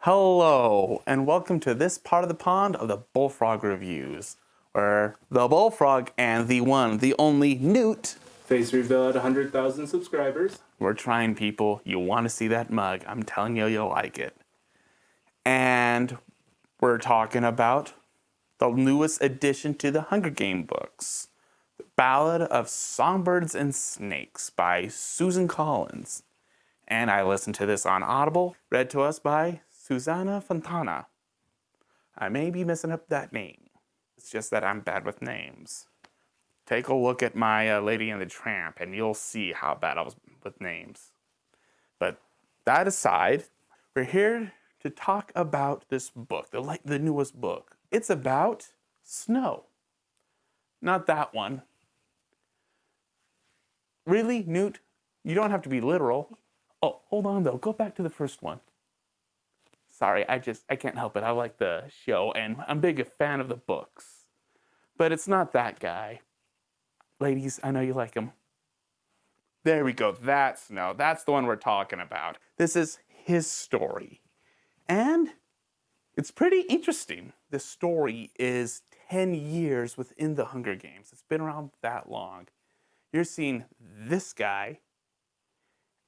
Hello, and welcome to this part of the pond of the Bullfrog reviews, where the Bullfrog and the one, the only Newt. Face reveal at 100,000 subscribers. We're trying, people. You want to see that mug. I'm telling you, you'll like it. And we're talking about the newest addition to the Hunger Game books, The Ballad of Songbirds and Snakes by Suzanne Collins. And I listened to this on Audible, read to us by Suzanne Fontana. I may be messing up that name. It's just that I'm bad with names. Take a look at my Lady and the Tramp, and you'll see how bad I was with names. But that aside, we're here to talk about this book, the newest book. It's about snow. Not that one. Really, Newt? You don't have to be literal. Oh, hold on though. Go back to the first one. Sorry, I can't help it. I like the show, and I'm a big fan of the books. But it's not that guy. Ladies, I know you like him. There we go. That's Snow. That's the one we're talking about. This is his story. And it's pretty interesting. The story is 10 years within the Hunger Games. It's been around that long. You're seeing this guy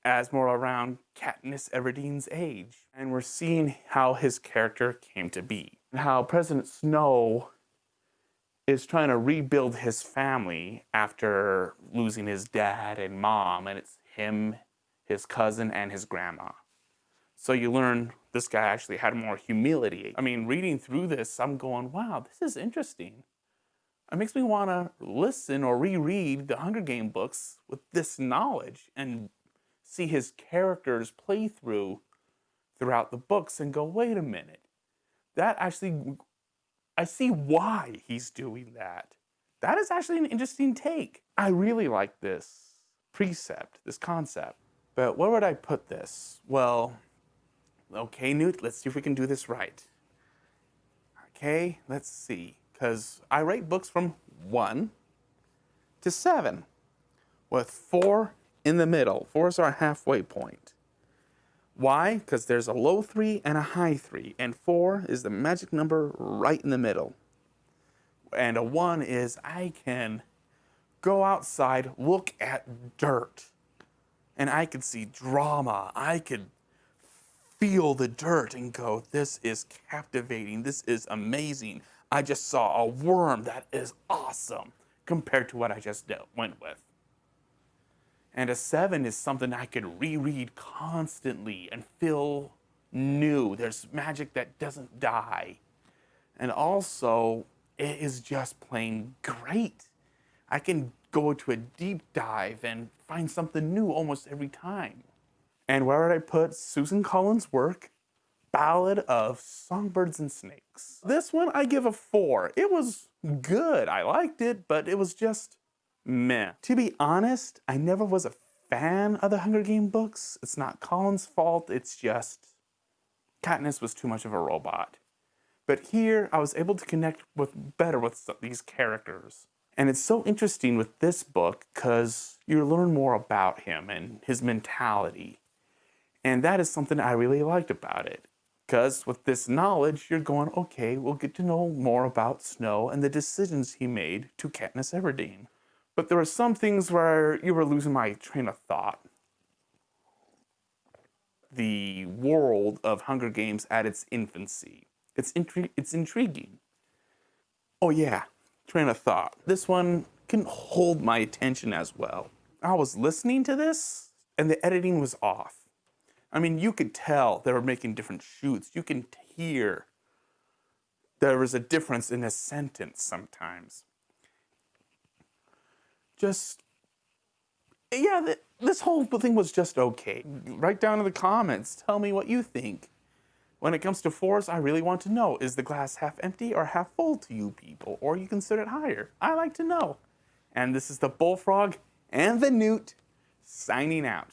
as more around Katniss Everdeen's age. And we're seeing how his character came to be. And how President Snow is trying to rebuild his family after losing his dad and mom. And it's him, his cousin, and his grandma. So you learn this guy actually had more humility. I mean, reading through this, I'm going, wow, this is interesting. It makes me want to listen or reread the Hunger Game books with this knowledge and see his characters play throughout the books and go, wait a minute. That actually, I see why he's doing that. That is actually an interesting take. I really like this precept, this concept. But where would I put this? Well, okay, Newt, let's see if we can do this right. Okay, let's see. Because I rate books from 1 to 7, with 4 in the middle. 4 is our halfway point. Why? Because there's a low 3 and a high 3, and 4 is the magic number right in the middle. And a 1 is I can go outside, look at dirt, and I could see drama. I could feel the dirt and go, this is captivating. This is amazing. I just saw a worm that is awesome compared to what I just went with. And a 7 is something I could reread constantly and feel new. There's magic that doesn't die. And also, it is just plain great. I can go to a deep dive and find something new almost every time. And where would I put Suzanne Collins' work? Ballad of Songbirds and Snakes. This one I give a 4. It was good. I liked it, but it was just meh. To be honest, I never was a fan of the Hunger Game books. It's not Collins' fault. It's just Katniss was too much of a robot. But here, I was able to connect better with these characters. And it's so interesting with this book because you learn more about him and his mentality. And that is something I really liked about it. Because with this knowledge, you're going, okay, we'll get to know more about Snow and the decisions he made to Katniss Everdeen. But there were some things where you were losing my train of thought. The world of Hunger Games at its infancy. It's intriguing. Oh yeah, train of thought. This one can hold my attention as well. I was listening to this, and the editing was off. I mean, you could tell they were making different shoots. You can hear there was a difference in a sentence sometimes. This whole thing was just okay. Write down in the comments. Tell me what you think. When it comes to 4s, I really want to know, is the glass half empty or half full to you people? Or you consider it higher? I like to know. And this is the Bullfrog and the Newt signing out.